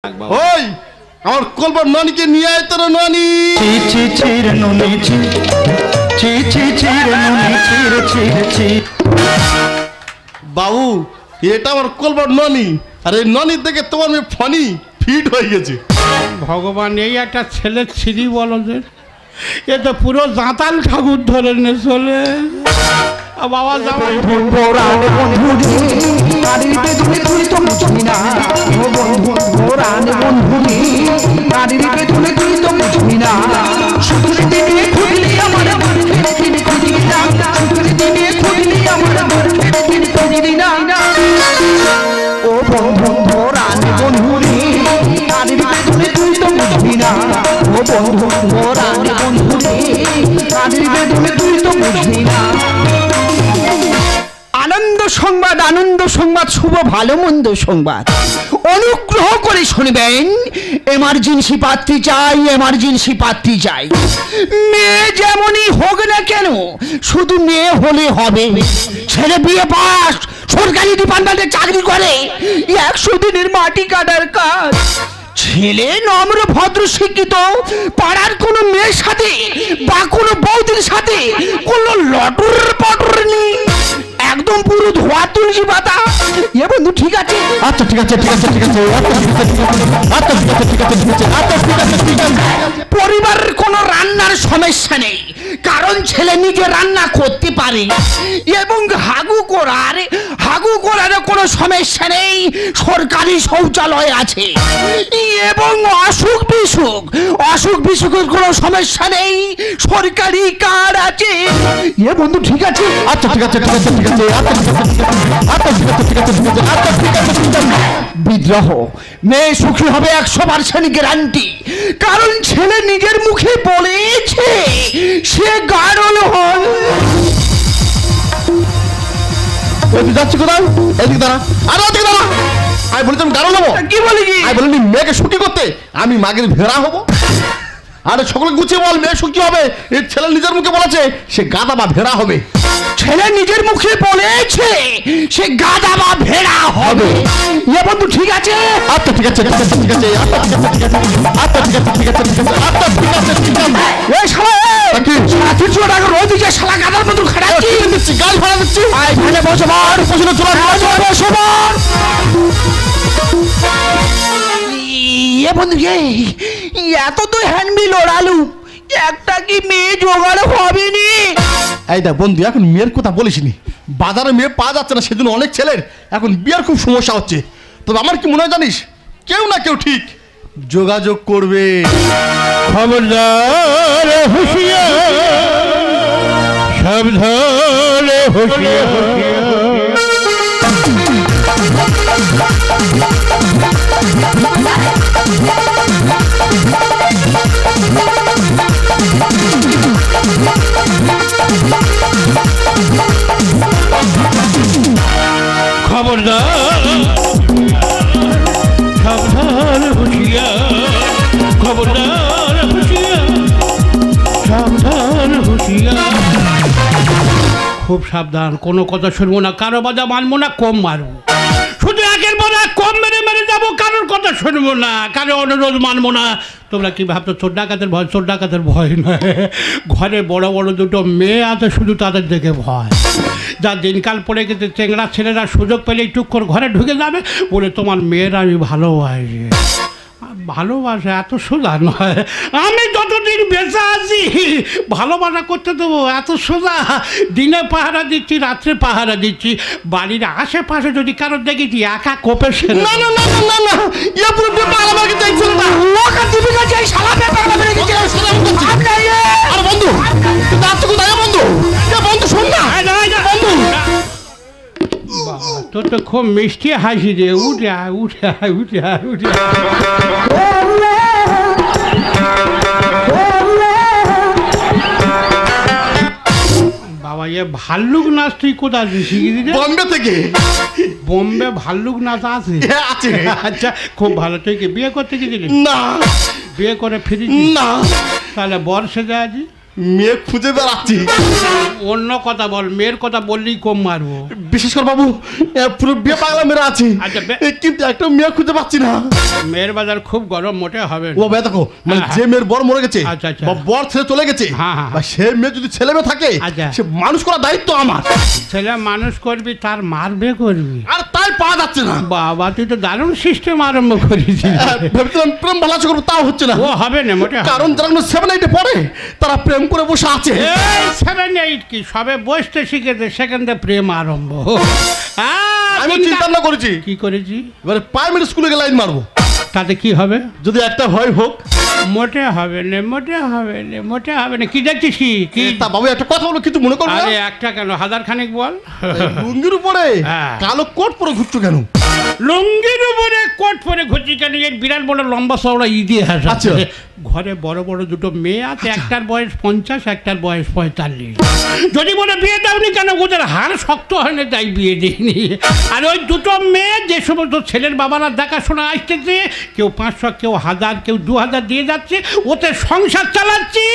ওই আমার কলবার ননিকে নিয়ে আয় তোর ননি। চি চি চি রে ননি চি চি চি চি রে ননি চি রে চি রে চি। বাবু এটা আমার কলবার ননি, আর এই ননির দেখে তোমার মেয়ে ফনি ফিট হয়ে গেছে। ভগবান, এই একটা ছেলে ছিরি বলো যে, এ তো পুরো জাঁতাল ঠাকুর ধরে নে চলে। বাবা জামাই ও বন্ধু রানী বন্ধুরি নারীর বেদনে তুই তো বুঝবি না। ও বন্ধু রানী বন্ধুরি নারীর বেদনে তুই তো বুঝবি না। আনন্দ সংবাদ, আনন্দ সংবাদ, শুভ ভালো মন্দ সংবাদ। অনুগ্রহ করে শুনবেন, এমার্জেন্সি পাত্রী চাই, এমার্জেন্সি পাত্রী চাই। মেয়ে যেমনই হোক না কেন, শুধু মেয়ে হলে হবে। ছেলে বিয়ে পাস, সরকারি ডিপার্টমেন্টে চাকরি করে, 100 দিনের মাটি কাটার কাজ। ছেলে নম্র ভদ্র শিক্ষিত, পাড়ার কোনো মেয়ের সাথে বা কোনো বৌদির সাথে কোনো লটর পটর নেই, একদম পুরো ধোয়া তুলসী পাতা। এ বন্ধু ঠিক আছে? আচ্ছা ঠিক আছে ঠিক আছে ঠিক আছে আচ্ছা ঠিক আছে ঠিক আছে ঠিক আছে আচ্ছা ঠিক আছে ঠিক আছে। পরিবারের কোনো রান্নার সমস্যা নেই, কারণ ছেলে নিজে রান্না করতে পারে। এবং হাগু করার কোনো সমস্যা নেই, সরকারি শৌচালয় আছে। এবং অসুখ বিসুখের কোনো সমস্যা নেই, সরকারি কার্ড আছে। এ বন্ধু ঠিক আছে? আচ্ছা ঠিক আছে ঠিক আছে ঠিক আছে আচ্ছা ঠিক আছে ঠিক আছে ঠিক আছে আচ্ছা ঠিক আছে ঠিক আছে। বিদ্রোহ, মেয়ে সুখী হবে 100% গ্যারান্টি, কারণ ছেলে নিজের মুখে বলেছে সে গাড়ল হল। তুই যাচ্ছি কোথায়? এদিকে দাঁড়া, আরে ওদিকে দাঁড়া। আমি বলি তুমি গাড়ো নেবো? কি বলি কি? আমি বলিনি মেয়েকে সুখী করতে আমি মাগের ভেড়া হবো? আরে সকলে গুছিয়ে বল, মেয়ে সুখী হবে। এই ছেলে নিজের মুখে বলেছে সে গাধা বা ভেড়া হবে। ছেলে নিজের মুখে বলেছে সে গাধা বা ভেড়া হবে। এ বন্ধু ঠিক আছে? আচ্ছা ঠিক আছে ঠিক আছে ঠিক আছে আচ্ছা ঠিক আছে ঠিক আছে ঠিক আছে আচ্ছা ঠিক আছে ঠিক আছে। এই শালা কি? 300 টাকা রোজ দিচ্ছে, শালা গাধার মতো খাড়াচ্ছি। দিচ্ছি গাল ভাড়া দিচ্ছি। আয় এখানে বসে বার, পছন্দ তোলা বসে বার। এ বন্ধু এত তো হ্যান্ডবিল ওড়ালু, একটা কি মেয়ে জোগাড় হবে নি? এই দেখ বন্ধু, এখন মেয়ের কথা বলিসনি, বাজারে মেয়ে পাওয়া যাচ্ছে না, সেদিন অনেক ছেলের এখন বিয়ের খুব সমস্যা হচ্ছে। তবে আমার কি মনে হয় জানিস, কেউ না কেউ ঠিক যোগাযোগ করবে। খবরদার হুঁশিয়ার, সাবধান হুঁশিয়ার। খবরদার সাবধান হুঁশিয়ার, খবরদার হুঁশিয়ার, সাবধান হুঁশিয়ার। খুব সাবধান, কোনো কথা শুনবো না, কারো বাজা মানবো না, কম মারবো, শুধু একের পর এক কম মেরে মেরে যাবো, কারোর কথা শুনবো না, কারো অনুরোধ মানবো না। তোমরা কি ভাবছো চোর ডাকাতের ভয়? চোর ডাকাতের ভয় নয়, ঘরে বড় বড় দুটো মেয়ে আছে, শুধু তাদের দেখে ভয়। যা দিনকাল পড়ে গেছে, চেংড়া ছেলেরা সুযোগ পেলে টুক করে ঘরে ঢুকে যাবে, বলে তোমার মেয়ের আমি ভালোবাসি। ভালোবাসা এত সোজা নয়, আমি যতদিন বেঁচে আছি ভালোবাসা করতে দেবো এত সোজা? দিনে পাহারা দিচ্ছি, রাত্রে পাহারা দিচ্ছি, বাড়ির আশেপাশে যদি কারোর দেখেছি একা কোপে সেরে। না না না না না, ইয়া পুরো ব্যাপার আমাকে দেখছিল না। লোকা জীবিকা যে শালা ব্যাপার মেরে গেছে। আরে বন্ধু তুই যাচ্ছ কোথায় বন্ধু? বন্ধু শোন না বন্ধু, তোর তো খুব মিষ্টি হাসি রে, উঠে আয় উঠে আয় উঠে আয় উঠে আয়। বাবা এ ভাল্লুক নাচ তুই কোথায় শিখিয়ে দিলে? বম্বে থেকে। বোম্বে ভাল্লুক নাচ আছে? আছে। আচ্ছা খুব ভালো। তুই কি বিয়ে করতে গেছিলি? না। বিয়ে করে ফিরি না। তাহলে বর সেজে আছি? মেয়ে খুঁজে বেড়াচ্ছি। অন্য কথা বল, মেয়ের কথা বললেই কম মারবো। বিশেষ করে বাবু পুরো বিয়ে পাগলা মেয়েরা আছে, আচ্ছা, কিন্তু একটা মেয়ে খুঁজে পাচ্ছি না। মেয়ের বাজার খুব গরম, মোটে হবে না। ও ভাই দেখো, মানে যে মেয়ের বর মরে গেছে আচ্ছা, আচ্ছা। বা বর ছেড়ে চলে গেছে, বা সে মেয়ে যদি ছেলে মেয়ে থাকে, আচ্ছা। সে মানুষ করার দায়িত্ব আমার। ছেলে মানুষ করবি, তার মারবে করবি, আর তাই পাওয়া যাচ্ছে না। বাবা তুই তো দারুণ সিস্টেম আরম্ভ করেছিস। ভেবেছিলাম প্রেম ভালো করবো, তাও হচ্ছে না। ও হবে না মোটে। কারণ যারা 7-8 পড়ে তারা প্রেম করে বসে আছে। 7-8 কি সবে বসতে শিখেছে, সেখান থেকে প্রেম আরম্ভ। আমি চিন্তা ভাবনা করেছি। কি করেছি? এবারে প্রাইমারি স্কুলে গিয়ে লাইন মারবো। তাতে কি হবে? যদি একটা হয় হোক। মোটে হবে না, মোটে হবে না, মোটে হবে না। কি দেখছিস কি? তা বাবু একটা কথা বলো, কিছু মনে করবে? আরে একটা কেন, 1000 খানিক বল। লুঙ্গির উপরে কালো কোট পরে ঘুরছো কেন? লুঙ্গির উপরে কোট পরে ঘুরছি কেন? এর বিরাট বড় লম্বা চওড়া ইতিহাস আছে। ঘরে বড় বড় দুটো মেয়ে আছে, একটার বয়স 50, একটার বয়স 45। যদি বলে বিয়ে দাওনি কেন? ওদের হাড় শক্ত হয় না, তাই বিয়ে দিইনি। আর ওই দুটো মেয়ে যে সমস্ত ছেলের বাবারা দেখাশোনা আসতেছে, কেউ 500, কেউ 1000, কেউ 2000 দিয়ে যাচ্ছে, ওতে সংসার চালাচ্ছি।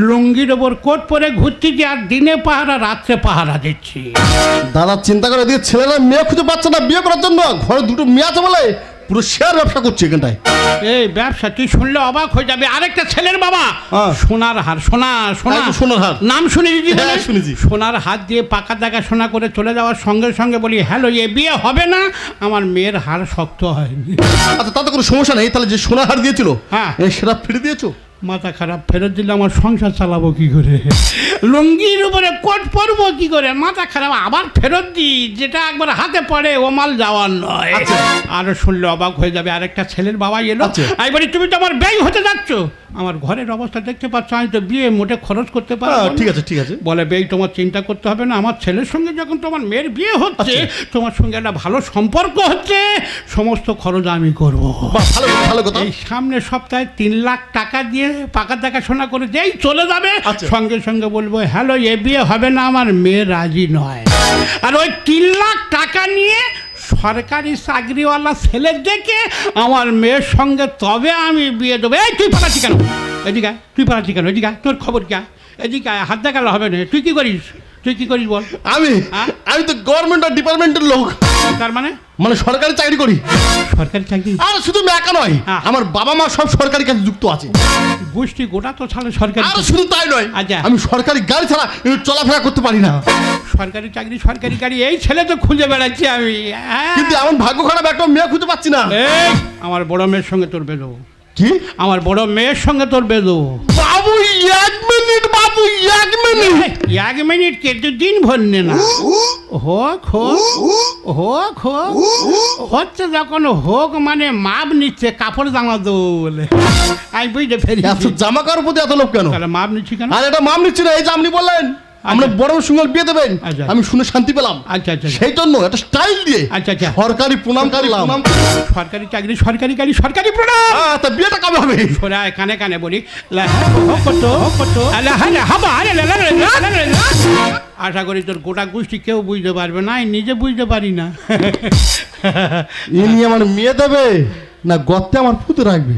লুঙ্গির ওপর কোট পরে ঘুরছি, আর দিনে পাহারা রাত্রে পাহারা দিচ্ছি। দাদা চিন্তা করে দিয়ে ছেলেরা মেয়ে খুঁজে পাচ্ছে না বিয়ে করার জন্য, ঘরে দুটো মেয়ে আছে বলে পুরো শেয়ার ব্যবসা করছে এখানটায়। এই ব্যবসা তুই শুনলে অবাক হয়ে যাবে। আরেকটা ছেলের বাবা সোনার হার, সোনার হার নাম শুনেছি? শুনেছি। সোনার হাত দিয়ে পাকা দেখাশোনা করে চলে যাওয়ার সঙ্গে সঙ্গে বলি, হ্যালো এ বিয়ে হবে না, আমার মেয়ের হার শক্ত হয়নি। আচ্ছা তাতে কোনো সমস্যা নেই, তাহলে যে সোনার হার দিয়েছিল সেটা ফিরে দিয়েছো? মাথা খারাপ, ফেরত দিলে আমার সংসার চালাবো কি করে? লুঙ্গির উপরে কোট পরবো কি করে? মাথা খারাপ, আবার ফেরত দিই। যেটা একবার হাতে পড়ে ও মাল যাওয়ার নয়। আরো শুনলে অবাক হয়ে যাবে। আরেকটা ছেলের বাবা এলো, আমি বলি তুমি তো আমার ব্যয় হতে যাচ্ছ, আমার ঘরের অবস্থা দেখতে পাচ্ছ, আমি তো বিয়ে মোটে খরচ করতে পারবো। ঠিক আছে ঠিক আছে। বলে বেই তোমার চিন্তা করতে হবে না, আমার ছেলের সঙ্গে যখন তোমার মেয়ের বিয়ে হচ্ছে, তোমার সঙ্গে একটা ভালো সম্পর্ক হচ্ছে, সমস্ত খরচ আমি করবো। ভালো কথা। এই সামনের সপ্তাহে 3 লাখ টাকা দিয়ে পাকা দেখাশোনা করে যেই চলে যাবে, সঙ্গে সঙ্গে বলবো, হ্যালো এ বিয়ে হবে না, আমার মেয়ে রাজি নয়। আর ওই 3 লাখ টাকা নিয়ে সরকারি চাকরিওয়ালা ছেলে দেখে আমার মেয়ের সঙ্গে তবে আমি বিয়ে দেবো। এই তুই পালাচ্ছি কেন? এদিকে তুই পালাচ্ছি কেন? এদিকে তোর খবর কে? এদিকে হাত দেখালে হবে না। তুই কি করিস? বল। আমি তো গভর্নমেন্ট ডিপার্টমেন্টের লোক। তার মানে সরকারি চাকরি করি। সরকারি চাকরি? আর শুধু একা নয়, আমার বাবা মা সব সরকারি কাজে যুক্ত আছে। গোষ্ঠী গোটা তো ছাড়ে সরকারি। আর শুধু তাই নয়, আমি সরকারি গাড়ি ছাড়া চলাফেরা করতে পারি না। সরকারি চাকরি, সরকারি গাড়ি, এই ছেলে তো খুঁজে বেড়াচ্ছি আমি। কিন্তু এমন ভাগ্য খারাপ, একটা মেয়ে খুঁজে পাচ্ছি না। আমার বড় মেয়ের সঙ্গে তোর বেদো। কি? আমার বড় মেয়ের সঙ্গে তোর বেদো। বাবু 1 মিনিট, বাবু 1 মিনিট। 1 মিনিট কে? তুই দিন ভর নে না। হোক হচ্ছে যখন হোক, মানে মাপ নিচ্ছে, কাপড় জামা দেবো বলে। আমি বুঝতে ফেরি। জামা কাপড় প্রতি এত লোক কেন? মাপ নিচ্ছি কেন? আর এটা মাপ নিচ্ছি না, এই যে আপনি বললেন আমরা বড় সঙ্গে বিয়ে দেবেন, আমি শুনে শান্তি পেলাম। সেই জন্য একটা স্টাইল দিয়ে সরকারি প্রণাম করলাম। সরকারি চাকরি, সরকারি গাড়ি, সরকারি প্রণাম। তা বিয়েটা কবে হবে? কানে কানে বলি, আশা করি তোর গোটা গোষ্ঠী কেউ বুঝতে পারবে না, নিজে বুঝতে পারি না। ইনি আমার মেয়ে দেবে না গর্তে আমার পুঁতে রাখবে?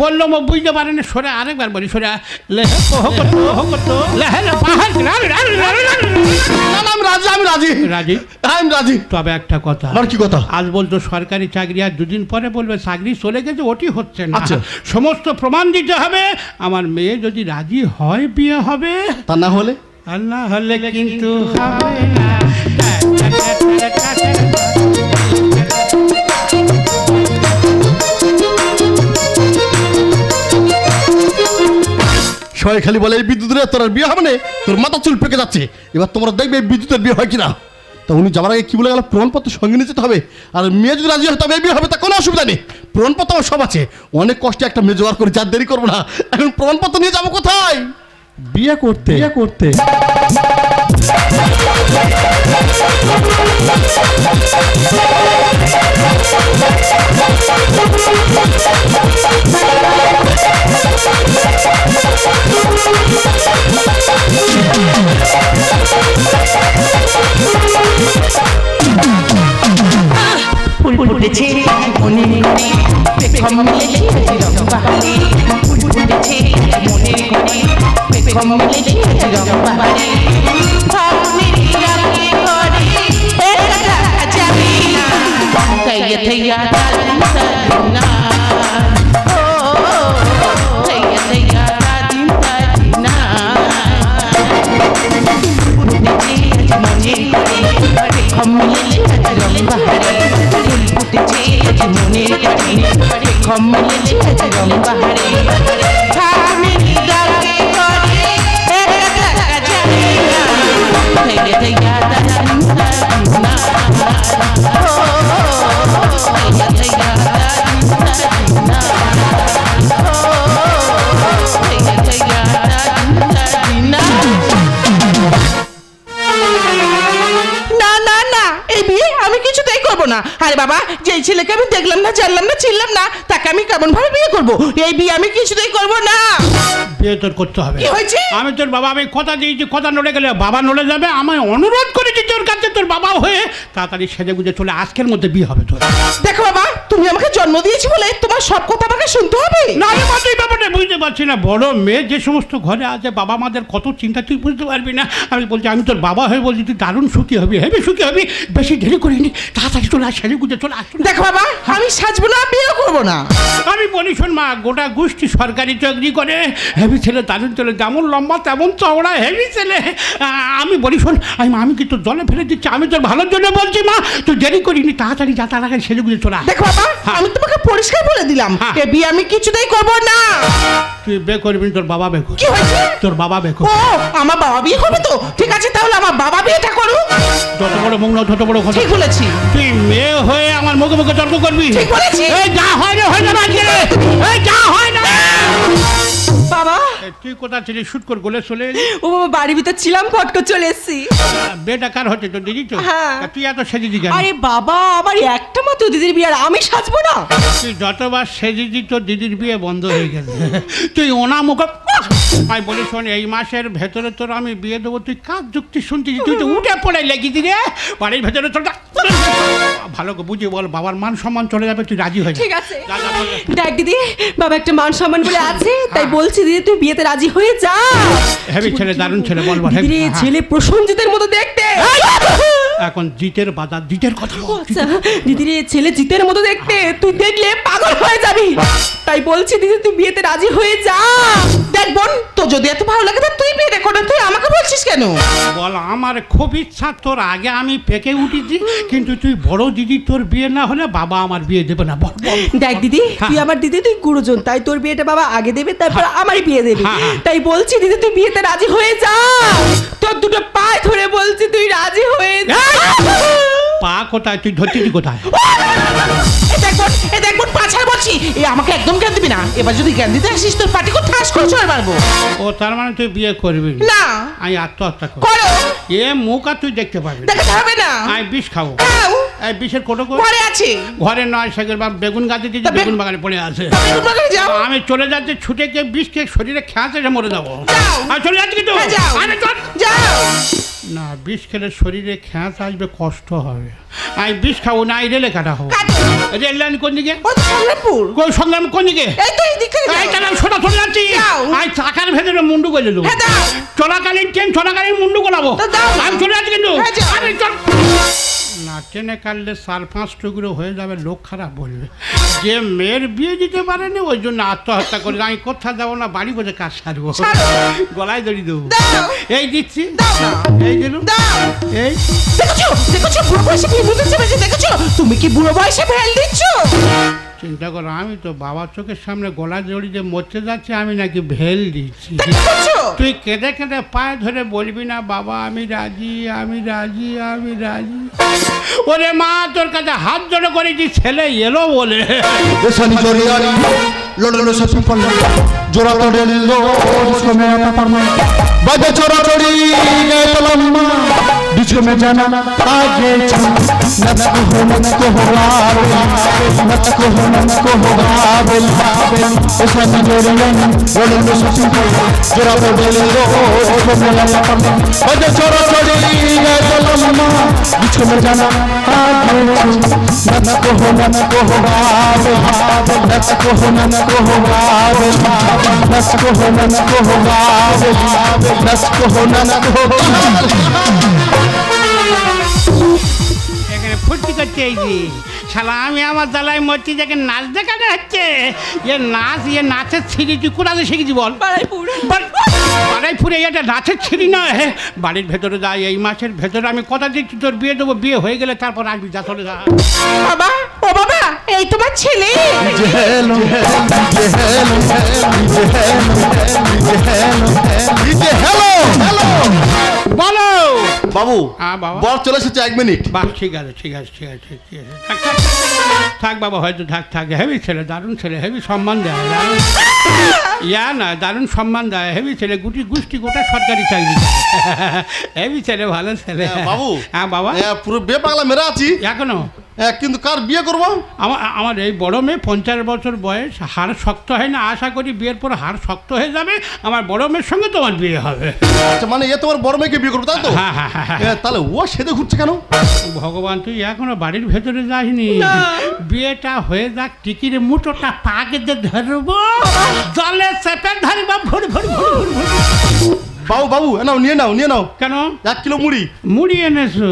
বললো বুঝতে পারে না। সরে আরেকবার বলি, সরে। আমি রাজি। তবে একটা কথা। আর কি কথা? আজ বলতো সরকারি চাকরি, আর 2 দিন পরে বলবে চাকরি চলে গেছে, ওটি হচ্ছে না। সমস্ত প্রমাণ দিতে হবে। আমার মেয়ে যদি রাজি হয় বিয়ে হবে, তা না হলে? আর না হলে কিন্তু হবে না। সবাই খালি বলে এই বিদ্যুতের তোর আর বিয়ে হবে না, তোর মাথা চুল পেকে যাচ্ছে। এবার তোমরা দেখবে এই বিদ্যুতের বিয়ে হয় কিনা। তা উনি যাবার আগে কি বলে গেল, প্রমাণপত্র সঙ্গে নিয়ে যেতে হবে। আর মেয়ে যদি রাজি হয় তবে বিয়ে হবে, তা কোনো অসুবিধা নেই। প্রমাণপত্র সব আছে, অনেক কষ্টে একটা মেয়ে জোগাড় করে, যার দেরি করবো না। এখন প্রমাণপত্র নিয়ে যাবো কোথায়? বিয়ে করতে। ফুল ফুটেছে মনে মনে, পেখম মেলে রং বাহারে, ফুল ফুটেছে মনের ঘরে পেখম মেলেছে রং বাহারে ফাগুনের রাগে ঘরে একা থাকা যাবে না থাইয়া থাইয়া দিন না ও থাইয়া থাইয়া দিন না ফুটেছে মনের ঘরে পেখম মেলেছে রং বাহারে ফুটেছে মনের ঘরে পেখম মেলেছে রং বাহারে ফাগুনের রাগে ঘরে একা থাকা যাবে না থাইয়া থাইয়া দিন না ও থাইয়া থাইয়া দিন না ও থাইয়া থাইয়া দিন না না না না এই বিয়ে আমি কিছুতেই করবো না আরে বাবা যেই ছেলেকে আমি দেখলাম না জানলাম না চিনলাম না তাকে আমি কেমন ভাবে বিয়ে করবো এই বিয়ে আমি কিছুতেই করবো না বিয়ে তোর করতে হবে। কি হয়েছে? আমি তোর বাবা আমি কথা দিয়েছি, কথা নড়ে গেলে বাবা নড়ে যাবে। আমায় অনুরোধ করেছি তোর কাছে, তোর বাবা হয়ে তাড়াতাড়ি সেজে গুজে চলে আজকের মধ্যে বিয়ে হবে তোর। দেখো বাবা তুমি আমাকে জন্ম দিয়েছি বলে তোমার সব কথা আমাকে শুনতে হবে না রে মা, তুই ব্যাপারটা বুঝতে পারছি না। বড় মেয়ে যে সমস্ত ঘরে আছে বাবা মাদের কত চিন্তা তুই বুঝতে পারবি না। আমি বলছি আমি তোর বাবা হয়ে বলছি তুই দারুণ সুখী হবি, হেবি সুখী হবি। বেশি দেরি করিনি, তাড়াতাড়ি চলে আস, সেজে গুজে চলে আস। দেখো বাবা আমি সাজবো না বিয়ে করবো না। আমি বলি শোন মা, গোটা গোষ্ঠী সরকারি চাকরি করে, হেভি ছেলে দারুণ ছেলে, যেমন লম্বা তেমন চওড়া হেভি ছেলে। আমি বলি শোন আমি কি তোর জলে ফেলে দিচ্ছি? আমি তোর ভালোর জন্য বলছি মা, তুই দেরি করিনি, তাড়াতাড়ি যা, তাড়াতাড়ি সেজে গুজে চলে আস। দেখো বাবা আমি তোমাকে পরিষ্কার বলে দিলাম এ বিয়ে আমি কিছুতেই করবো না। তুই বে করবি, তোর বাবা বে করবে। কি হয়েছে? তোর বাবা বে ও করবে। আমার বাবা বিয়ে করবে তো? ঠিক আছে তাহলে আমার বাবা বিয়েটা করুক। যত বড় মুখ না তত বড় কথা। ঠিক বলেছি। তুই মেয়ে হয়ে আমার মুখে মুখে তর্ক করবি? ঠিক বলেছি। এই যা হয় না হয় না আজকে রে, এই যা হয় না। বাবা তুই কোথা ছিলি? শুট করে গলে চলে এলি। ও বাবা বাড়ির ভিতর ছিলাম, ফট করে চলে এসেছি। বেটা কার হচ্ছে তোর দিদি তো? হ্যাঁ। তুই এত সেজেছি কেন? আরে বাবা আমার একটা মাত্র দিদির বিয়ে, আর আমি সাজবো না? তুই যতবার সেজেছি তোর দিদির বিয়ে বন্ধ হয়ে গেল। তুই ওনা মুখ আমি বলি শোন, এই মাসের ভেতরে তোর আমি বিয়ে দেবো। তুই কার যুক্তি শুনতেছিস? তুই তো উঠে পড়ে লেগেছি রে বাড়ির ভেতরে। চল ভালো করে বুঝিয়ে বল, বাবার মান সম্মান চলে যাবে, তুই রাজি হয়ে যা। ঠিক আছে দেখ দিদি, বাবা একটা মান সম্মান বলে আছে, তাই বলছি দিদি তুই বিয়েতে রাজি হয়ে যা। হেভি ছেলে, দারুণ ছেলে, বল বল। দিদি হ্যাঁ। ছেলে প্রসঞ্জিতের মতো দেখতে। এখন জিতের বাজার, জিতের কথা বল। আচ্ছা দিদির ছেলে জিতের মতো দেখতে, তুই দেখলে পাগল হয়ে যাবি, তাই বলছি দিদি তুই বিয়েতে রাজি হয়ে যা। দেখ বোন তো যদি এত ভালো লাগে তা তুই বিয়ে করো, তুই আমাকে বলছিস কেন? বল আমার খুব ইচ্ছা তোর আগে আমি পেকে উঠেছি, কিন্তু তুই বড় দিদি, তোর বিয়ে না হলে বাবা আমার বিয়ে দেবে না। বল বল। দেখ দিদি তুই আমার দিদি, তুই গুরুজন, তাই তোর বিয়েটা বাবা আগে দেবে, তারপর আমারই বিয়ে দেবে। তাই বলছি দিদি তুই বিয়েতে রাজি হয়ে যা। তোর দুটো পায়ে ধরে বলছি তুই রাজি হয়ে যা। পা কোথায়? তুই ধরছিস কোথায়? এ দেখ বোন পাছাড় বলছি, এ আমাকে একদম জ্ঞান দিবি না। এবার যদি জ্ঞান দিতে আসিস তোর পাটি করে ঠাস করে চড় মারবো। ও তার মানে তুই বিয়ে করবি না? আমি আত্মহত্যা করব। করো। এ মুখ আর তুই দেখতে পাবি না। দেখাতে হবে না। আমি বিষ খাবো। খাও। এই বিষের কোটো ঘরে আছে। ঘরে নয়, সেগুলো বেগুন গাছে দিয়েছি, বেগুন বাগানে পড়ে আছে। বেগুন বাগানে যাও। আমি চলে যাচ্ছি, ছুটে গিয়ে বিষ খেয়ে শরীরে খেয়াছে এসে মরে যাবো। যাও। আমি চলে যাচ্ছি কিন্তু। হ্যাঁ, যাও। আরে চল। যাও। না, বিষ খেলে শরীরে খেয়াচ আসবে, কষ্ট হবে। আমি বিষ খাবো না, এই রেলে কাটা হবো। কাটো। রেল লাইন কোন দিকে? ও তো সংগ্রামপুর। কোন সংগ্রাম কোন দিকে? এই তো এই দিক থেকে যাও। এই তাহলে আমি সোজা চলে যাচ্ছি। যাও। আমি চাকার ভেতরে মুন্ডু করে দেবো। হ্যাঁ, দাও। চলাকালীন ট্রেন চলাকালীন মুন্ডু গোলাবো। তা দাও। আমি চলে যাচ্ছি কিন্তু। হ্যাঁ, যাও। আরে চল না, ট্রেনে কাটলে 4-5 টুকরো হয়ে যাবে, লোক খারাপ বলবে। যে মেয়ের বিয়ে দিতে পারেনি ওই জন্য আত্মহত্যা করে। আমি কোথাও যাবো না, বাড়ি বসে কাজ সারবো। গলায় দড়ি দেবো। দাও। এই দিচ্ছি। দাও না। এই দিলুম। দাও। এই দেখেছো বুড়ো বয়সে বিয়ে দিতে পেরেছে? দেখেছো তুমি কি বুড়ো বয়সে ভেল দিচ্ছ? চিন্তা করো, আমি তো বাবার চোখের সামনে গলা জড়ি দিয়ে মরতে যাচ্ছি, আমি নাকি ভেল দিচ্ছি। তা কি করছো? তুই কেঁদে কেঁদে পায়ে ধরে বলবি না বাবা আমি রাজি, আমি রাজি, আমি রাজি। ওরে মা, তোর কাছে হাত জড়ো করেছি, ছেলে এলো বলে। देसानी जोड़ी आली लड़ने से सुपन जोरा तोड़े लो इसको मेरा पापा में बाजे चोरा चोरी गए तो लम्मा मुझको में जाना आगे नत को हो नत को हो बाबेल ऐसा नजरिया बोले तो सच्ची जरा तो बोले रो बोला बजे छोरा छोड़ी गए तो लम्मा मुझको में जाना आगे नत को हो बाबेल नत को हो बाबेल नत को हो बाबेल नत को हो এখানে ফুর্তি করছে এই যে শালা আমি আমার জ্বালায় মরছি দেখে নাচ দেখানো হচ্ছে এ নাচের ছিঁড়ি তুই কোথায় শিখেছি বল পাড়াই ফুরে এটা নাচের ছিঁড়ি নয় বাড়ির ভেতরে যাই এই মাসের ভেতরে আমি কথা দিচ্ছি তোর বিয়ে দেবো বিয়ে হয়ে গেলে তারপর আসবি যা চলে যা বাবা ও বাবা এই তোমার ছেলে বলো বাবু বাবা বর চলে এসেছে 1 মিনিট বাহ ঠিক আছে থাক বাবা হয়তো থাক হেভি ছেলে দারুণ ছেলে হেভি সম্মান দেয় না দারুণ সম্মান দেয় হেভি ছেলে গুটি গুষ্টি গোটা সরকারি চাকরি হেভি ছেলে ভালো ছেলে বাবু বাবা পুরো বে পাগলা মেরা আছি এখনো কিন্তু কার বিয়ে করব আমার এই বড় মেয়ে 50 বছর বয়স হাড় শক্ত হয় না আশা করি বিয়ের পর হাড় শক্ত হয়ে যাবে আমার বড় মেয়ের সঙ্গে তোমার বিয়ে হবে আচ্ছা মানে তোমার বড় মেয়েকে বিয়ে করবো তাই তো তাহলে ও সেদে ঘুরছে কেন ভগবান তুই এখনো বাড়ির ভেতরে যাসনি বিয়েটা হয়ে যাক টিকির মুঠোটা পাকে ধরবো জলে চেপে ধরবো ভুর বাবু নিয়ে নাও কেন 1 কিলো মুড়ি এনেছো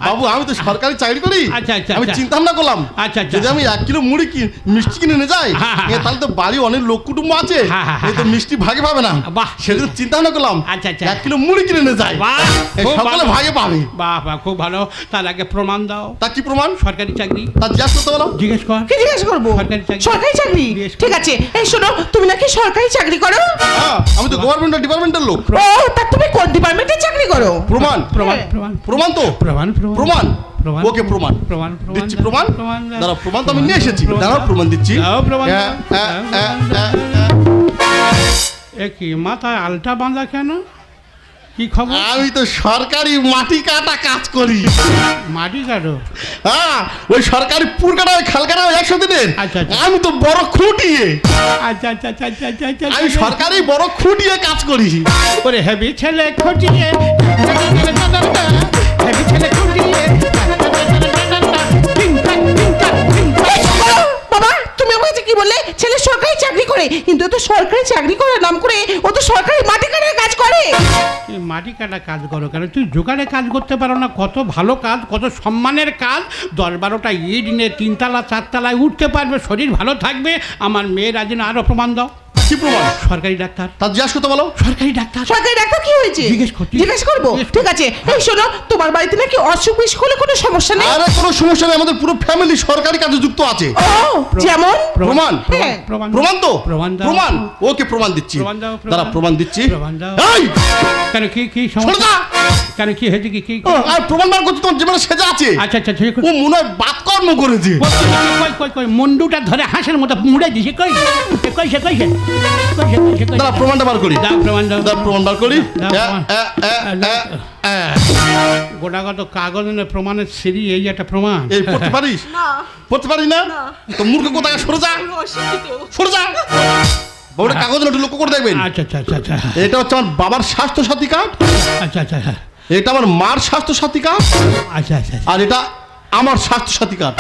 বাবু আমি তো সরকারি চাকরি করি আচ্ছা আমি চিন্তা ভাবনা করলাম যদি আমি 1 কিলো মুড়ি মিষ্টি কিনে নিয়ে যাই তাহলে তো বাড়ি অনেক লোক কুটুম্ব আছে তো মিষ্টি ভাগে পাবে না সেটা চিন্তা ভাবনা করলাম 1 কিলো মুড়ি কিনে নিয়ে যাই সকলে ভাগে পাবে বাহ খুব ভালো তার আগে প্রমাণ দাও তা কি প্রমাণ সরকারি চাকরি তা জিজ্ঞাসা করতে বলো জিজ্ঞেস কর কি জিজ্ঞেস করবো সরকারি চাকরি ঠিক আছে এই শোনো তুমি নাকি সরকারি চাকরি করো আমি তো গভর্নমেন্ট ডিপার্টমেন্টের লোক ও তা তুমি কোন ডিপার্টমেন্টে চাকরি করো প্রমাণ তো প্রমাণ ওকে প্রমাণ দিচ্ছি প্রমাণ দাঁড়াও প্রমাণ তো আমি নিয়ে এসেছি দাঁড়াও প্রমাণ দিচ্ছি কি মাথায় আলটা বাঁধা কেন কি খবর আমি তো সরকারি মাটি কাটা কাজ করি মাটি কাটো ওই সরকারি পুর কাটা খাল কাটা 100 দিনের আমি তো বড় খুঁটিয়ে আচ্ছা আমি সরকারি বড় খুঁটিয়ে কাজ করি ওরে হেভি ছেলে খুঁটিয়ে হেভি ছেলে খুঁটিয়ে বাবা তুমি আমাকে কি বললে ছেলে সরকারি চাকরি করে কিন্তু তো সরকারি চাকরি করার নাম করে ও তো সরকারি মাটি কাটার কাজ করে মাটি কাটা কাজ করো কেন তুই জোগাড়ে কাজ করতে পারো না কত ভালো কাজ কত সম্মানের কাজ 10-12টা ইট নিয়ে 3 তলা 4 তলায় উঠতে পারবে শরীর ভালো থাকবে আমার মেয়ের আজ আরো প্রমাণ দাও কি প্রমাণ সরকারি ডাক্তার তা জিজ্ঞাসা করতে বলো সরকারি ডাক্তার কি হয়েছে জিজ্ঞেস করবো ঠিক আছে এই শোনো তোমার বাড়িতে নাকি অসুখ বিসুখ হলে কোনো সমস্যা নেই আরে কোনো সমস্যা নেই আমাদের পুরো ফ্যামিলি সরকারি কাজে যুক্ত আছে যেমন প্রমাণ তো প্রমাণ ওকে প্রমাণ দিচ্ছি দাঁড়া প্রমাণ দিচ্ছি এই কেন কি সমস্যা কেন কি হয়েছে কি আর প্রমাণ বার করতে তোমার জীবনে সেজা আছে আচ্ছা ও মনে হয় বাতকর্ম করেছে কই মুন্ডুটা ধরে হাঁসের মতো মুড়ে দিছে কই দাঁড়া প্রমাণটা বার করি প্রমাণ বার করি গোটাগত কাগজ প্রমাণের সিঁড়ি এই একটা প্রমাণ এই পড়তে পারিস না তো মূর্খ কোথায় সরে যা বড় কাগজ একটু লক্ষ্য করে দেখবেন আচ্ছা এটা হচ্ছে আমার বাবার স্বাস্থ্য সাথী কার্ড আচ্ছা এটা আমার মার স্বাস্থ্য সাথী কার্ড আচ্ছা আর এটা আমার স্বাস্থ্য সাথী কার্ড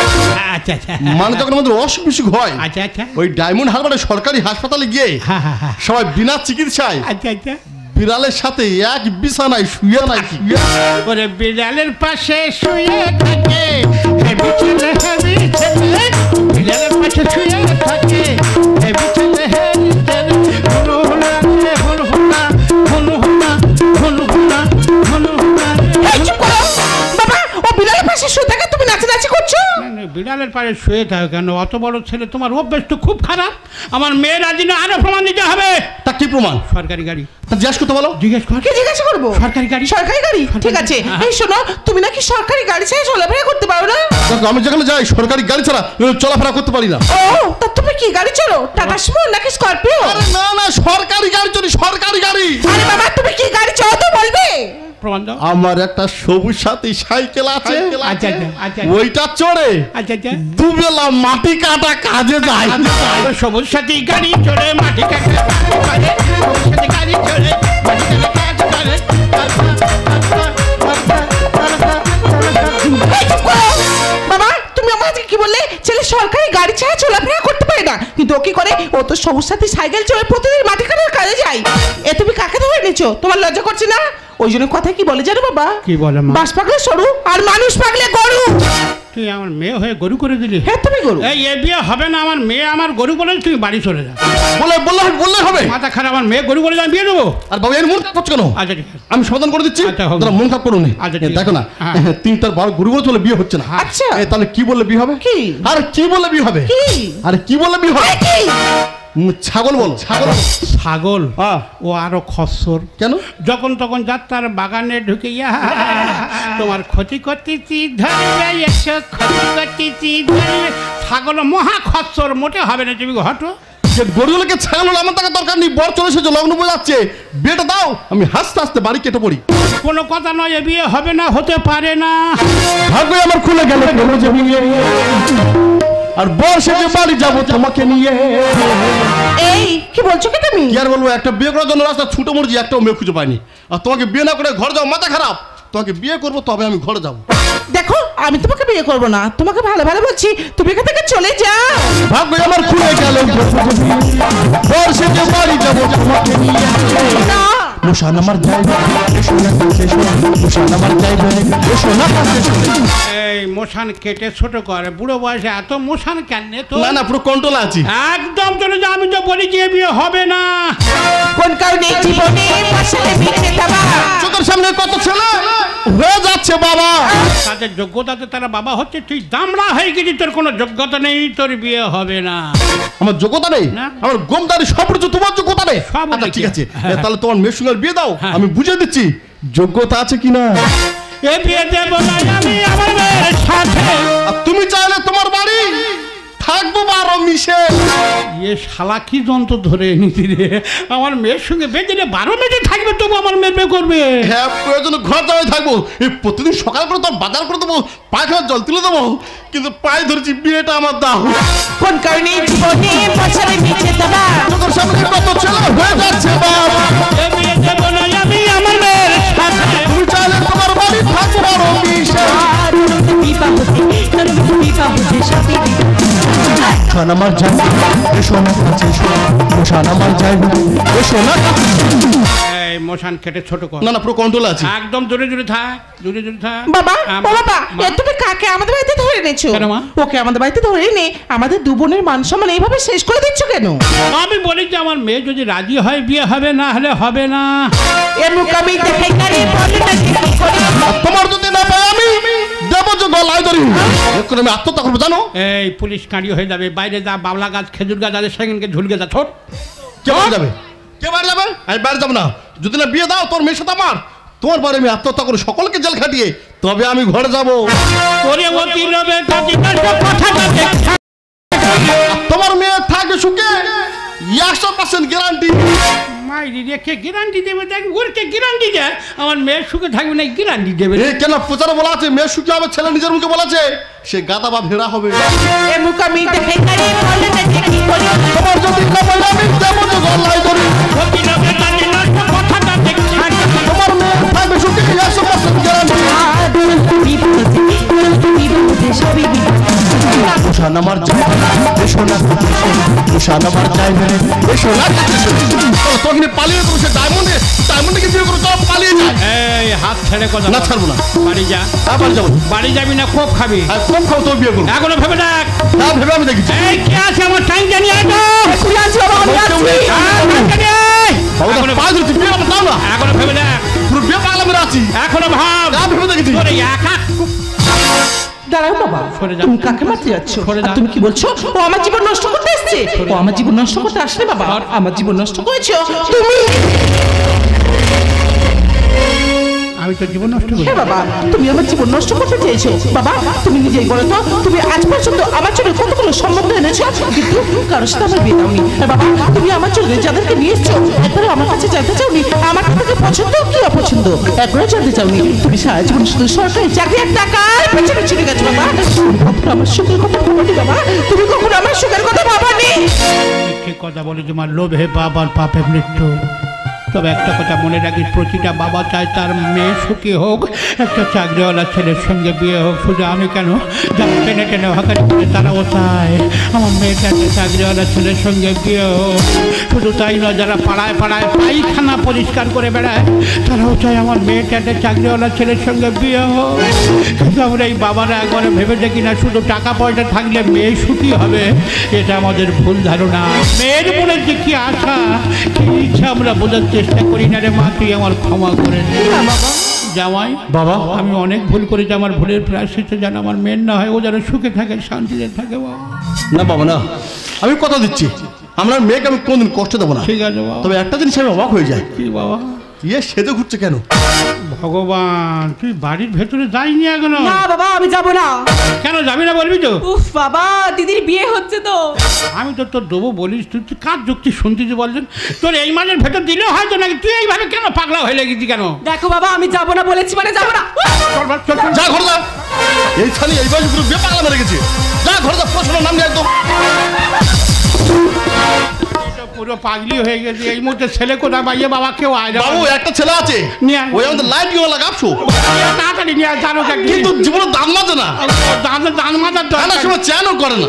আচ্ছা মানে যখন আমাদের অসুখ বিসুখ হয় আচ্ছা ওই ডায়মন্ড হারবারের সরকারি হাসপাতালে গিয়ে সবাই বিনা চিকিৎসায় আচ্ছা বিড়ালের সাথে এক বিছানায় শুয়ে নাই ওরে বিড়ালের পাশে শুয়ে থাকে বিড়ালের পাশে শুয়ে থাকে বিড়ালের পাশে শুয়ে থাকো কেন অত বড় ছেলে তোমার অভ্যেস তো খুব খারাপ আমার মেয়ের আজ আরো প্রমাণ দিতে হবে তা কি প্রমাণ সরকারি গাড়ি জিজ্ঞেস করতে বলো জিজ্ঞাসা করবো সরকারি গাড়ি ঠিক আছে এই শোনো তুমি নাকি সরকারি গাড়ি ছাড়া চলাফেরা করতে পারো না আমি যেখানে যাই সরকারি গাড়ি ছাড়া চলাফেরা করতে পারি না তা তুমি কি গাড়ি চলো টাটা সুমো নাকি স্করপিও আরে না সরকারি গাড়ি চলি সরকারি গাড়ি আরে বাবা তুমি কি গাড়ি চলো তো বলবে প্রমাণ দাও। আমার একটা সবুজ সাথী সাইকেল আছে, আচ্ছা আচ্ছা ওইটা চড়ে আচ্ছা আচ্ছা দুবেলা মাটি কাটা কাজে যায়। সবুজ সাথী গাড়ি চড়ে মাটি কাটে করে, সবুজ সাথী গাড়ি চড়ে মাটি কাটে কাজ করে। এই চুপ করো। বাবা তুমি আমার আজকে কি বললে? ছেলে সরকারি গাড়ি ছাড়া চলাফেরা করতে পারে না, কিন্তু ও কি করে? ও তো সবুজ সাথী সাইকেল চড়ে প্রতিদিন মাটি কাটার কাজে যায়। এ তুমি কাকে ধরে নিচ্ছ? তোমার লজ্জা করছে না? ওই জন্য কথা কি বলে জানো বাবা? কি বলে মা? বাস পাগলে সরু আর মানুষ পাগলে গরু। তুই আমার মেয়ে হয়ে গরু করে দিলি? হ্যাঁ তুমি গরু। এই এ বিয়ে হবে না, আমার মেয়ে আমার গরু বলে তুমি বাড়ি চলে যা। বললে হবে। মাথা খারাপ, আমার মেয়ে গরু বলে আমি বিয়ে দেবো। আর বাবা এর মন খারাপ করছো কেন? আচ্ছা ঠিক আছে, আমি সমাধান করে দিচ্ছি, আচ্ছা, হোক। তোরা মন খারাপ করো না। আচ্ছা, ঠিক আছে। দেখো না, হ্যাঁ। তিন তার বারো গরু বলে চলে বিয়ে হচ্ছে না। আচ্ছা। তাহলে কি বললে বিয়ে হবে? কি? আরে কি বললে বিয়ে হবে? কি? আরে কি বললে বিয়ে হবে? এই কি? ছাগল বল, ছাগল। ছাগল হ্যাঁ। ও আরো খচ্চর। কেন? যখন তখন যাত্রার বাগানে ঢুকে তোমার ক্ষতি করতেছি ধরবে, এসো ক্ষতি করতেছি ধরবে। ছাগল মহা খচ্চর, মোটে হবে না। তুমি হটো। যে গরুগুলোকে ছাগল হলো আমার টাকা দরকার নেই, বর চলে এসেছে, লগ্ন বোঝাচ্ছে, বিয়েটা দাও। আমি হাসতে হাসতে বাড়ি কেটে পড়ি। কোনো কথা নয়, এ বিয়ে হবে না, হতে পারে না। ভাগ্য আমার খুলে গেল কেন যে বিয়ে, আর বর সেজে বাড়ি যাবো তোমাকে নিয়ে। এই কি বলছো কি তুমি? কি আর বলবো, একটা বিয়ে করার জন্য রাস্তা ছুটে মরছি, একটাও মেয়ে খুঁজে পাইনি। আর তোমাকে বিয়ে না করে ঘর যাও, মাথা খারাপ। তোমাকে বিয়ে করবো তবে আমি ঘরে যাবো। দেখো আমি তোমাকে বিয়ে করবো না, তোমাকে ভালো ভালো বলছি, তুমি এখান থেকে চলে যাও। ভাগ্য আমার খুলে গেল বর সেজে বাড়ি যাবো তোমাকে নিয়ে। না মুশান আমার যাইবে, এসো না কাছে এসো। মুশান আমার যাইবে, এসো না কাছে এসো। এই মশান কেটে ছোট করে, বুড়ো বয়সে এত মশান কেন তো? না না, পুরো কন্ট্রোল আছি। একদম চলে যা, আমি তো বলি যে বিয়ে হবে না। কোন কারণে জীবনে পাশালে বিয়ে দেবা? চোখের সামনে কত ছেলে হয়ে যাচ্ছে বাবা। তাদের যোগ্যতাতে তারা বাবা হচ্ছে, তুই দামড়া হয়ে গেছিস, তোর কোনো যোগ্যতা নেই, তোর বিয়ে হবে না। আমার যোগ্যতা নেই, না। আমার গোমদারি সব কিছু, তোমার যোগ্যতা নেই। সব আচ্ছা উঠেছে। ঠিক আছে, হ্যাঁ। তাহলে তোমার মেয়ের সঙ্গে বিয়ে দাও, হ্যাঁ। আমি বুঝিয়ে দিচ্ছি যোগ্যতা আছে কিনা। এ বিয়ে দেবো না আমি আমার মেয়ের সাথে। আর তুমি চাইলে তোমার বাড়ি থাকবো 12 মিশে। এ শালা কি যন্ত্র ধরে নিতি রে? আমার মেয়ের সঙ্গে বেঁধে 12 মিনিটে থাকবে, তবু আমার মেয়ে বিয়ে করবে। হ্যাঁ, প্রয়োজনে ঘর যাওয়াই থাকবো। এই প্রতিদিন সকাল করে তোর বাজার করে দেবো, পায়ে খাওয়ার জল তুলে দেবো, কিন্তু পায়ে ধরেছি বিয়েটা আমার দাও। কোন কারণে জীবনে পাশালে বিয়ে দেবা? চোখের সামনে কত ছেলে হয়ে যাচ্ছে বাবা। এ বিয়ে দেবো না আমি আমার মেয়ের সাথে। তুমি চাইলে তোমার বাড়ি থাকবো 12 মিশে। মুশান আমার যাইবে, এসো না কাছে এসো। মুশান আমার যাইবে, এসো না কাছে এসো। এই মশান কেটে ছোট কর। না না, পুরো কন্ট্রোল আছে। একদম জোরে জোরে থাক, জোরে জোরে থাক। বাবা আম- ও বাবা, মা- এ তুমি কাকে আমাদের বাড়িতে ধরে এনেছো? কেন মা? ওকে আমাদের বাড়িতে ধরে এনে আমাদের দু বোনের মান সম্মান এইভাবে শেষ করে দিচ্ছ কেন? আমি বলি যে আমার মেয়ে যদি রাজি হয় বিয়ে হবে, না হলে হবে না। এ মুকামি দেখে কারে বলে না কি করে? আর তোমার যদি না পাই আমি দেবো যে গলায় ধরি, এক্ষুনি আমি আত্মহত্যা করবো জানো। এই পুলিশ কাঁড়ি হয়ে যাবে, বাইরে যা, বাবলা গাছ, খেজুর গাছ আছে, সেখানকে ঝুলকে যা, ছোট। কে বাড়ি যাবে? কে বাড়ি যাবে? আমি বাড়ি যাবো না। যদি না বিয়ে দাও তোর মেয়ের সাথে আমার, তোমার বাড়ি আমি আত্মহত্যা করে সকলকে জেল খাটিয়ে তবে আমি ঘরে যাবো। ওরে অতি লোভে কাজী কাজ কথাটা দেখা। তোমার মেয়ে থাকবে সুখে, 100% গ্যারান্টি। মাইরি রেখে গ্যারান্টি দেবে, দেখ ওরকে গ্যারান্টি দেয়, আমার মেয়ের সুখে থাকবে না, গ্যারান্টি দেবে। এই কেন প্রচারে বলা আছে মেয়ে সুখী হবে, ছেলে নিজের মুখে বলেছে সে গাদা বা ভেড়া হবে। এ মুকামি দেখে কারে বলে না কি করে? তোমার যদি না পাই আমি দেবো যে গলায় ধরি। অতি লোভে কাজী কাজ কথাটা দেখা। তোমার মেয়ে থাকবে সুখে, 100% গ্যারান্টি। মুশান আমার যাইবে, এসো না কাছে এসো। মুশান আমার যাইবে, এসো না কাছে এসো। তখন পালিয়ে তুমি সে ডায়মন্ডকে বিয়ে করো, চল পালিয়ে যাই। এই হাত ছেড়ে কথা না বল। ছাড়বো না, বাড়ি যা। বাড়ি যাবো। বাড়ি যাবি না, খুব খাবি। আর কম খাও তো বিয়ে করবো। এখনো ভেবে দেখ। না ভেবে আমি দেখেছি। এই কে আছে আমার টাইম জানি আয়। তুই আজ বাবা আমি আছি। বাবা এখনো পায়ে ধরছি, বিয়ে আমার দাও না। এখনো ভেবে দেখ, পুরো বিয়ে পাগলা মেরে আছি। এখনো ভাব। না ভেবে দেখেছি। তোর এই একা দাঁড়াও বাবা, সরে যা। তুমি কাকে মারতে যাচ্ছ? সরে যা। আর তুমি কি বলছো? ও আমার জীবন নষ্ট করতে আসছে? ও আমার জীবন নষ্ট করতে আসলে বাবা, আমার জীবন নষ্ট করেছো তুমি। আমি তো জীবন নষ্ট করি। হ্যাঁ বাবা, তুমি আমার জীবন নষ্ট করতে চেয়েছো। বাবা তুমি নিজেই বলো তো, তুমি আজ পর্যন্ত আমার জন্য কতগুলো সম্বন্ধ এনেছো, কিন্তু কারোর সাথে আমার বিয়ে দাওনি। আর বাবা তুমি আমার জন্য যাদেরকে নিয়ে এসছো, একবারও আমার কাছে জানতে চাওনি আমার থেকে পছন্দ কি অপছন্দ, একবারও জানতে চাওনি। তুমি সারা জীবন শুধু সরকারি চাকরি আর টাকার পেছনে ছুটে গেছো বাবা। আমার সুখের কথা ভাবনি বাবা, তুমি কখনো আমার সুখের কথা ভাবনি। ঠিক কথা বলে, তোমার লোভে বাবার পাপে মৃত্যু। তবে একটা কথা মনে রাখিস, প্রতিটা বাবা চায় তার মেয়ে সুখী হোক, একটা চাকরিওয়ালা ছেলের সঙ্গে বিয়ে হোক। শুধু আমি কেন, যারা টেনে টেনে হাঁকারি করে তারাও চায় আমার মেয়েটা একটা চাকরিওয়ালা ছেলের সঙ্গে বিয়ে হোক। শুধু তাই নয়, যারা পাড়ায় পাড়ায় পায়খানা পরিষ্কার করে বেড়ায় তারাও চায় আমার মেয়েটা একটা চাকরিওয়ালা ছেলের সঙ্গে বিয়ে হোক। কিন্তু আমরা এই বাবারা একবারে ভেবে দেখি না শুধু টাকা পয়সা থাকলে মেয়ে সুখী হবে। এটা আমাদের ভুল ধারণা। মেয়ের মনে যে কি আশা, কি ইচ্ছা আমরা বোঝার চেষ্টা করি না রে মা, তুই আমার ক্ষমা করে দে। জামাই বাবা, আমি অনেক ভুল করেছি, আমার ভুলের প্রায়শ্চিত্ত যেন আমার মেয়ের না হয়, ও যেন সুখে থাকে শান্তিতে থাকে বাবা। না বাবা না, আমি কথা দিচ্ছি আমার মেয়েকে আমি কোনদিন কষ্ট দেবো না। ঠিক আছে বাবা। তবে একটা জিনিস আমি অবাক হয়ে যায়, কি বাবা? সেজে ঘুরছে কেন? ভগবান, তুই বাড়ির ভেতরে যাইনি এখনো? না বাবা আমি যাব না। কেন যাবি না বলবি তো? উফ বাবা, দিদির বিয়ে হচ্ছে তো। আমি তো তোর দেবো বলিস, তুই কার যুক্তি শুনতেছি বলছেন? তোর এই মাঝের ভেতর দিলেও হয়তো নাকি, তুই এইভাবে কেন পাগলা হয়ে লেগেছি কেন? দেখো বাবা আমি যাব না বলেছি মানে যাব না। যা ঘরে যা, এই ছানি এই বয়সে পুরো বেপাগলা মেরে গেছে। যা ঘরে যা, পড়াশোনার নাম নেই একদম। পুরো পাগলি হয়ে গেছে এই মুহূর্তে। ছেলে কোথায় পাইয়ে বাবা কেউ আয়? বাবু একটা ছেলে আছে, নিয়ে আয়। ওই আমাদের লাইট গিয়ে লাগাবছো, তাড়াতাড়ি নিয়ে জানো কিন্তু জীবনে দাম মাঝে না, দান মাথার টানার সময় চ্যানও করে না।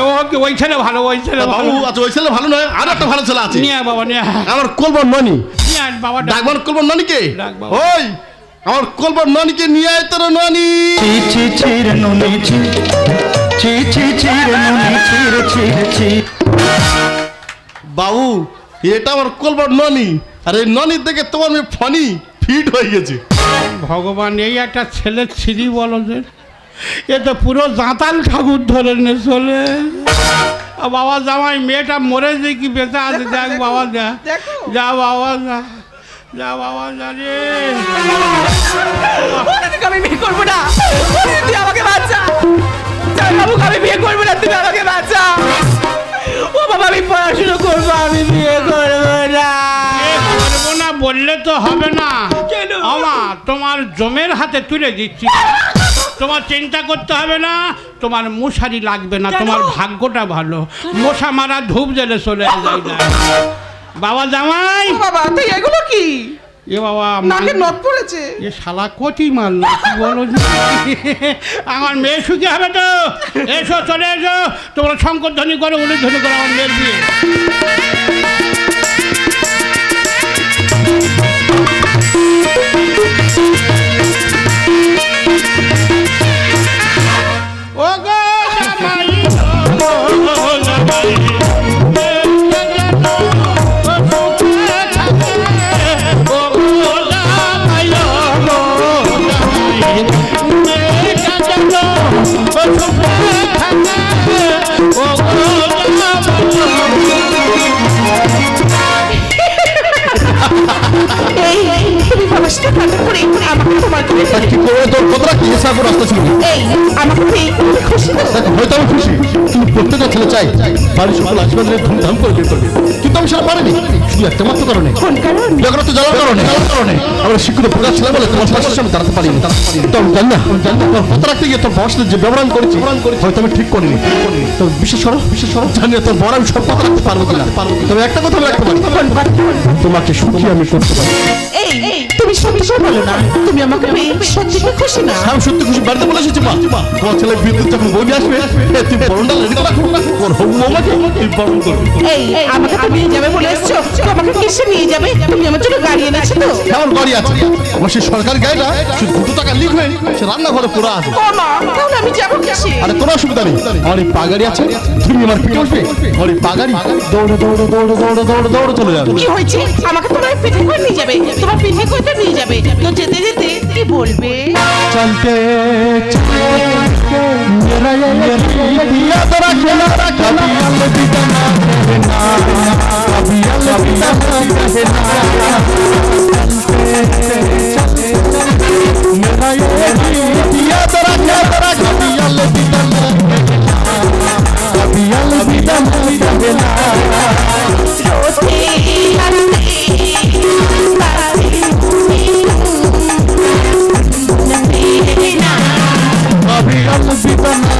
ও হচ্ছে ওই ছেলে ভালো, ওই ছেলে ভালো। বাবু আচ্ছা, ওই ছেলে ভালো নয়, আর একটা ভালো ছেলে আছে। নিয়ে আয় বাবা, নিয়ে আয়। আমার কলবার ননি, নিয়ে আয় বাবা, ডাকবার কলবার ননিকে। ডাক বাবা। ওই আমার কলবার ননিকে নিয়ে আয় তোর ননি। বাবু এটা আমার কলবার ননি, আর এই ননির দেখে তোমার মেয়ে ফনি ফিট হয়ে গেছে। ভগবান, এই একটা ছেলের ছিরি বলো যে, এ তো পুরো জাঁতাল ঠাকুর ধরে নে চলে। বাবা জামাই মেয়েটা মরে যে কি বেঁচে আছে, দেখ বাবা, যা যা বাবা, যা যা বাবা, যা রে। আমি বিয়ে করবো না, তুই আমাকে বাঁচা। বাবু আমি বিয়ে করবো না, তুমি আমাকে বাঁচা। ও বাবা আমি পড়াশোনা করবো, আমি বিয়ে করবো না। করবো না বললে তো হবে না। আমা তোমার জমের হাতে তুলে দিচ্ছি, তোমার চিন্তা করতে হবে না, তোমার মশারি লাগবে না, তোমার ভাগ্যটা ভালো। মশা মারা ধূপ জেলে চলে যায় না। বাবা জামাই, বাবা তুই এগুলো কি? এ বাবা নাকে নখ পড়েছে। এ শালা কচি মাল না, কি বলো? আমার মেয়ে সুখী হবে তো। এসো চলে এসো, তোমরা শঙ্কর ধ্বনি করো, উলুধ্বনি করো, আমার মেয়ের বিয়ে। ও গো জামাই, ও জামাই, তুমি ভালোবাসতে থাকার পরে আমাকে তোমার কি করবে তোর কতটা কি হিসাব রাস্তা ছিল? এই আমাকে পেয়ে তুমি খুশি তো? হয়তো আমি খুশি, কিন্তু প্রত্যেকটা ছেলে চাই বাড়ির সকল আশীর্বাদ নিয়ে ধুমধাম করে বিয়ে করবে, কিন্তু আমি সেটা পারিনি। শুধু একটা মাত্র কারণে, কোন কারণ? বেকারত্ব জ্বালার কারণে। আমরা শিক্ষিত প্রকাশ ছিল বলে তোমার পাশে আমি দাঁড়াতে পারিনি। তো আমি জানি না, তোর কথা রাখতে গিয়ে তোর বাবার সাথে যে ব্যবহার করেছি হয়তো আমি ঠিক করিনি। তবে বিশেষ করো জানি না তোর বড় আমি সব কথা রাখতে পারবো কিনা। তবে একটা কথা আমি রাখতে পারি, তোমাকে সুখী আমি করতে পারি। এই তুমি সত্যি বলো না, তুমি আমাকে পেয়ে সত্যি খুশি না? আমি সত্যি খুশি। বাড়িতে বলে এসেছি মা, তোমার ছেলে বিদ্যুৎ যখন বৌদি আসবে তুই বরণটা রেডি করে রাখো, ওর হবু বৌমাকে তুই বরণ করবি। এই আমাকে তো নিয়ে যাবে বলে এসছো, আমাকে কিসে নিয়ে যাবে? তুমি আমার জন্য গাড়ি এনেছো তো? কেমন গাড়ি আছে? আমার সেই সরকারি গাড়িটা শুধু 2 টাকা লিক হয়ে সে রান্নাঘরে পুরো আছে। ও মা, তাহলে আমি যাবো কিসে? আরে কোনো অসুবিধা নেই, আমার এই পাগাড়ি আছে, তুমি আমার পিঠে উঠবে, আমার এই পাগাড়ি দৌড়ে দৌড়ে দৌড়ে দৌড়ে দৌড়ে দৌড়ে চলে যাবে। কি হয়েছে? আমাকে তোমার পিঠে করে নিয়ে যাবে, তোমার পিঠে করে নিয়ে যাবে, তো যেতে যেতে কি বলবে? চলতে मेरा ये दिया तेरा खेला कभी अलविदा ना कहना, कभी अलविदा ना कहना।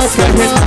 कहता